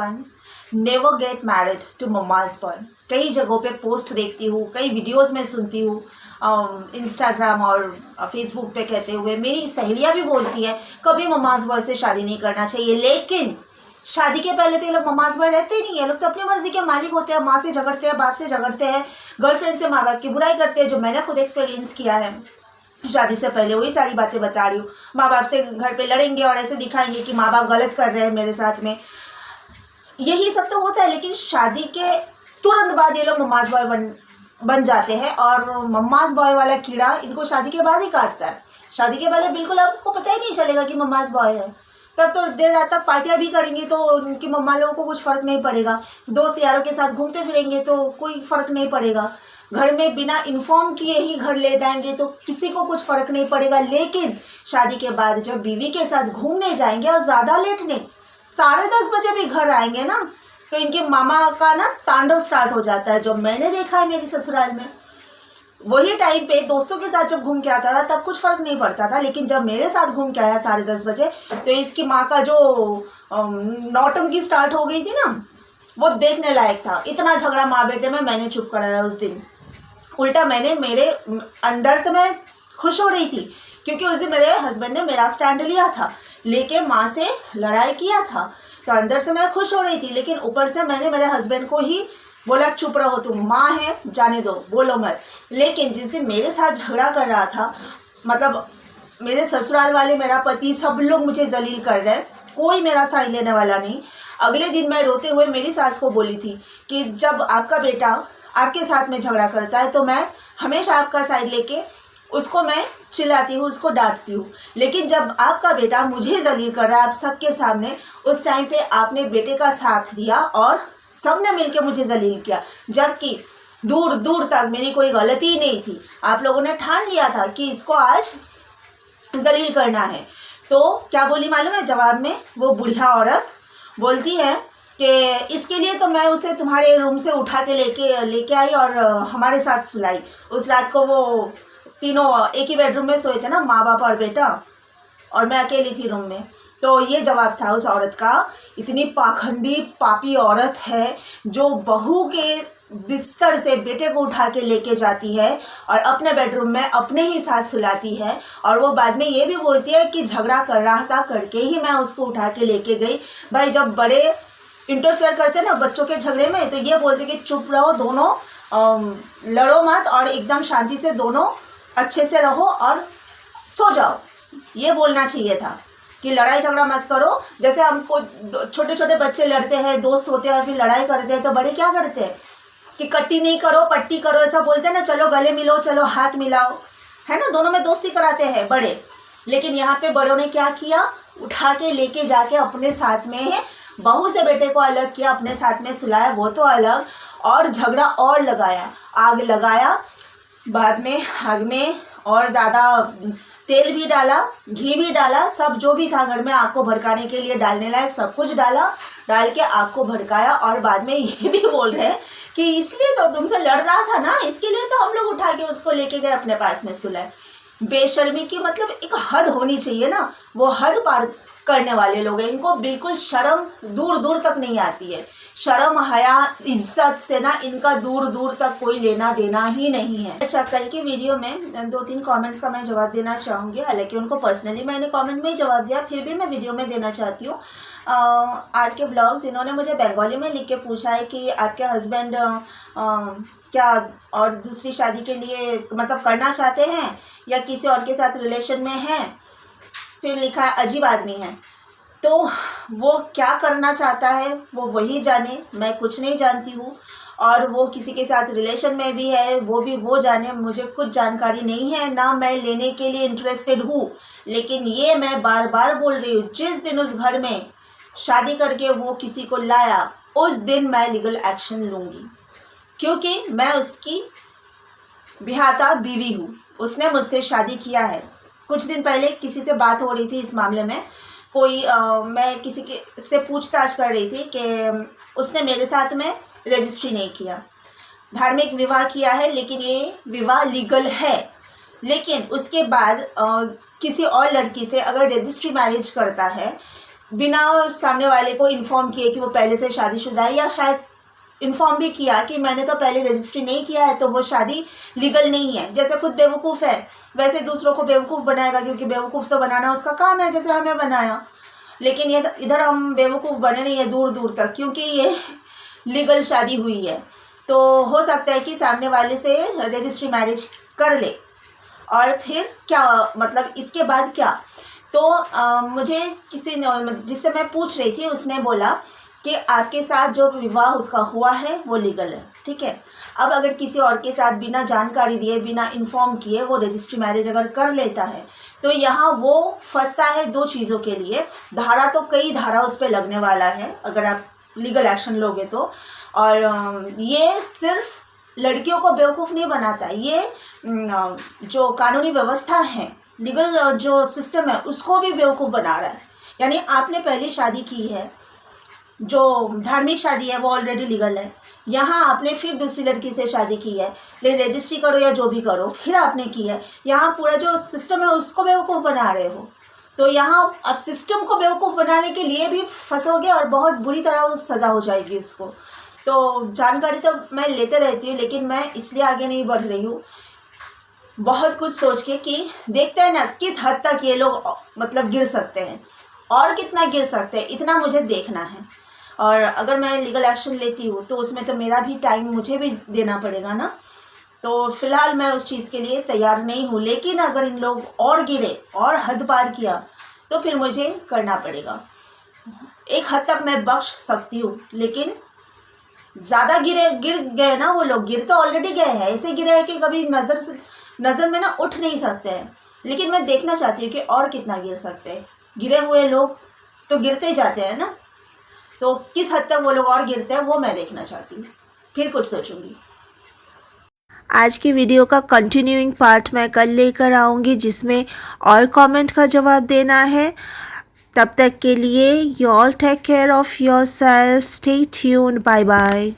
Everyone, never get married to mamma's boy. कई जगहों पे पोस्ट देखती हूँ, कई वीडियोस में सुनती हूँ, इंस्टाग्राम और फेसबुक पे कहते हुए, मेरी सहेलियाँ भी बोलती है कभी मम्माज बॉय से शादी नहीं करना चाहिए। लेकिन शादी के पहले तो ये लोग मम्माज बॉय रहते ही नहीं है। लोग तो अपनी मर्जी के मालिक होते हैं, माँ से झगड़ते हैं, बाप से झगड़ते हैं, गर्लफ्रेंड से माँ बाप की बुराई करते हैं, जो मैंने खुद एक्सपीरियंस किया है। शादी से पहले वही सारी बातें बता रही हूँ। माँ बाप से घर पे लड़ेंगे और ऐसे दिखाएंगे कि माँ बाप गलत कर रहे हैं मेरे साथ में, यही सब तो होता है। लेकिन शादी के तुरंत बाद ये लोग मम्माज बॉय बन जाते हैं और मम्माज बॉय वाला कीड़ा इनको शादी के बाद ही काटता है। शादी के पहले बिल्कुल आपको पता ही नहीं चलेगा कि मम्माज बॉय है। तब तो देर रात तक पार्टियां भी करेंगी तो उनकी मम्मा लोगों को कुछ फर्क नहीं पड़ेगा। दोस्त यारों के साथ घूमते फिरेंगे तो कोई फर्क नहीं पड़ेगा। घर में बिना इन्फॉर्म किए ही घर ले जाएंगे तो किसी को कुछ फर्क नहीं पड़ेगा। लेकिन शादी के बाद जब बीवी के साथ घूमने जाएंगे और ज़्यादा लेट नहीं, 10:30 बजे भी घर आएंगे ना, तो इनके मामा का ना तांडव स्टार्ट हो जाता है। जो मैंने देखा है मेरी ससुराल में, वही टाइम पे दोस्तों के साथ जब घूम के आता था तब कुछ फर्क नहीं पड़ता था। लेकिन जब मेरे साथ घूम के आया 10:30 बजे, तो इसकी माँ का जो नौटंकी स्टार्ट हो गई थी ना, वो देखने लायक था। इतना झगड़ा माँ बेटे में मैंने चुप कराया उस दिन। उल्टा मैंने, मेरे अंदर से मैं खुश हो रही थी क्योंकि उस दिन मेरे हस्बैंड ने मेरा स्टैंड लिया था, लेके माँ से लड़ाई किया था, तो अंदर से मैं खुश हो रही थी। लेकिन ऊपर से मैंने मेरे हस्बैंड को ही बोला चुप रहो, तुम माँ है, जाने दो, बोलो मत। लेकिन जिस दिन मेरे साथ झगड़ा कर रहा था, मतलब मेरे ससुराल वाले, मेरा पति, सब लोग मुझे जलील कर रहे हैं, कोई मेरा साइड लेने वाला नहीं। अगले दिन मैं रोते हुए मेरी सास को बोली थी कि जब आपका बेटा आपके साथ में झगड़ा करता है तो मैं हमेशा आपका साइड लेके उसको मैं चिल्लाती हूँ, उसको डांटती हूँ। लेकिन जब आपका बेटा मुझे जलील कर रहा है आप सबके सामने, उस टाइम पे आपने बेटे का साथ दिया और सबने मिलके मुझे जलील किया, जबकि दूर दूर तक मेरी कोई गलती ही नहीं थी। आप लोगों ने ठान लिया था कि इसको आज जलील करना है। तो क्या बोली मालूम है जवाब में? वो बुढ़िया औरत बोलती है कि इसके लिए तो मैं उसे तुम्हारे रूम से उठा के लेके आई और हमारे साथ सुलाई। उस रात को वो तीनों एक ही बेडरूम में सोए थे ना, माँ बाप और बेटा, और मैं अकेली थी रूम में। तो ये जवाब था उस औरत का। इतनी पाखंडी पापी औरत है जो बहू के बिस्तर से बेटे को उठा के लेके जाती है और अपने बेडरूम में अपने ही साथ सुलाती है, और वो बाद में ये भी बोलती है कि झगड़ा कर रहा था करके ही मैं उसको उठा के लेके गई। भाई जब बड़े इंटरफेयर करते ना बच्चों के झगड़े में, तो ये बोलते कि चुप रहो दोनों, लड़ो मत और एकदम शांति से दोनों अच्छे से रहो और सो जाओ। ये बोलना चाहिए था कि लड़ाई झगड़ा मत करो। जैसे हमको छोटे छोटे बच्चे लड़ते हैं, दोस्त होते हैं, फिर लड़ाई करते हैं, तो बड़े क्या करते हैं कि कट्टी नहीं करो पट्टी करो, ऐसा बोलते हैं ना, चलो गले मिलो, चलो हाथ मिलाओ, है ना, दोनों में दोस्ती कराते हैं बड़े। लेकिन यहाँ पे बड़ों ने क्या किया, उठा के लेके जाके अपने साथ में बहू से बेटे को अलग किया, अपने साथ में सुलाया, वो तो अलग, और झगड़ा और लगाया, आग लगाया। बाद में आग में और ज़्यादा तेल भी डाला, घी भी डाला, सब जो भी था घर में आग को भड़काने के लिए डालने लायक सब कुछ डाला, डाल के आग को भड़काया। और बाद में ये भी बोल रहे हैं कि इसलिए तो तुमसे लड़ रहा था ना, इसके लिए तो हम लोग उठा के उसको लेके गए अपने पास में सुलाए। बेशर्मी की मतलब एक हद होनी चाहिए ना, वो हद पार करने वाले लोग हैं। इनको बिल्कुल शर्म दूर दूर तक नहीं आती है। शर्म, हया, इज्जत से ना इनका दूर दूर तक कोई लेना देना ही नहीं है। अच्छा, कल की वीडियो में 2-3 कमेंट्स का मैं जवाब देना चाहूँगी। हालांकि उनको पर्सनली मैंने कमेंट में ही जवाब दिया, फिर भी मैं वीडियो में देना चाहती हूँ। आर के ब्लॉग्स, इन्होंने मुझे बंगाली में लिख के पूछा है कि आपके हस्बैंड क्या और दूसरी शादी के लिए मतलब करना चाहते हैं या किसी और के साथ रिलेशन में हैं। फिर लिखा है अजीब आदमी है। तो वो क्या करना चाहता है वो वही जाने, मैं कुछ नहीं जानती हूँ। और वो किसी के साथ रिलेशन में भी है वो भी वो जाने, मुझे कुछ जानकारी नहीं है, ना मैं लेने के लिए इंटरेस्टेड हूँ। लेकिन ये मैं बार बार बोल रही हूँ, जिस दिन उस घर में शादी करके वो किसी को लाया उस दिन मैं लीगल एक्शन लूँगी, क्योंकि मैं उसकी बिहाता बीवी हूँ। उसने मुझसे शादी किया है। कुछ दिन पहले किसी से बात हो रही थी इस मामले में, कोई मैं किसी के से पूछताछ कर रही थी कि उसने मेरे साथ में रजिस्ट्री नहीं किया, धार्मिक विवाह किया है, लेकिन ये विवाह लीगल है। लेकिन उसके बाद किसी और लड़की से अगर रजिस्ट्री मैरिज करता है बिना सामने वाले को इन्फॉर्म किए कि वो पहले से शादीशुदा है, या शायद इन्फॉर्म भी किया कि मैंने तो पहले रजिस्ट्री नहीं किया है तो वो शादी लीगल नहीं है। जैसे खुद बेवकूफ़ है वैसे दूसरों को बेवकूफ़ बनाएगा, क्योंकि बेवकूफ़ तो बनाना उसका काम है, जैसे हमें बनाया। लेकिन ये इधर हम बेवकूफ़ बने नहीं है दूर दूर तक, क्योंकि ये लीगल शादी हुई है। तो हो सकता है कि सामने वाले से रजिस्ट्री मैरिज कर ले, और फिर क्या मतलब इसके बाद क्या। तो मुझे किसी ने, जिससे मैं पूछ रही थी, उसने बोला कि आपके साथ जो विवाह उसका हुआ है वो लीगल है, ठीक है। अब अगर किसी और के साथ बिना जानकारी दिए, बिना इन्फॉर्म किए वो रजिस्ट्री मैरिज अगर कर लेता है, तो यहाँ वो फंसता है दो चीज़ों के लिए। धारा तो कई धारा उस पर लगने वाला है अगर आप लीगल एक्शन लोगे तो। और ये सिर्फ लड़कियों को बेवकूफ़ नहीं बनाता, ये जो कानूनी व्यवस्था है, लीगल जो सिस्टम है, उसको भी बेवकूफ़ बना रहा है। यानी आपने पहली शादी की है, जो धार्मिक शादी है वो ऑलरेडी लीगल है, यहाँ आपने फिर दूसरी लड़की से शादी की है, लेकिन रजिस्ट्री करो या जो भी करो फिर आपने की है, यहाँ पूरा जो सिस्टम है उसको बेवकूफ़ बना रहे हो। तो यहाँ अब सिस्टम को बेवकूफ़ बनाने के लिए भी फंसोगे और बहुत बुरी तरह सज़ा हो जाएगी उसको। तो जानकारी तो मैं लेते रहती हूँ, लेकिन मैं इसलिए आगे नहीं बढ़ रही हूँ बहुत कुछ सोच के कि देखते हैं ना किस हद तक ये लोग मतलब गिर सकते हैं, और कितना गिर सकते हैं इतना मुझे देखना है। और अगर मैं लीगल एक्शन लेती हूँ तो उसमें तो मेरा भी टाइम मुझे भी देना पड़ेगा ना। तो फ़िलहाल मैं उस चीज़ के लिए तैयार नहीं हूँ, लेकिन अगर इन लोग और गिरे और हद पार किया तो फिर मुझे करना पड़ेगा। एक हद तक मैं बख्श सकती हूँ, लेकिन ज़्यादा गिर गए ना वो लोग, गिर तो ऑलरेडी गए हैं, ऐसे गिरे हैं कि कभी नज़र में ना उठ नहीं सकते हैं। लेकिन मैं देखना चाहती हूँ कि और कितना गिर सकते हैं। गिरे हुए लोग तो गिरते जाते हैं ना, तो किस हद तक वो लोग और गिरते हैं वो मैं देखना चाहती हूँ, फिर कुछ सोचूंगी। आज की वीडियो का कंटिन्यूइंग पार्ट मैं कल लेकर आऊँगी, जिसमें और कमेंट का जवाब देना है। तब तक के लिए you all take care of yourself, stay tuned, bye bye.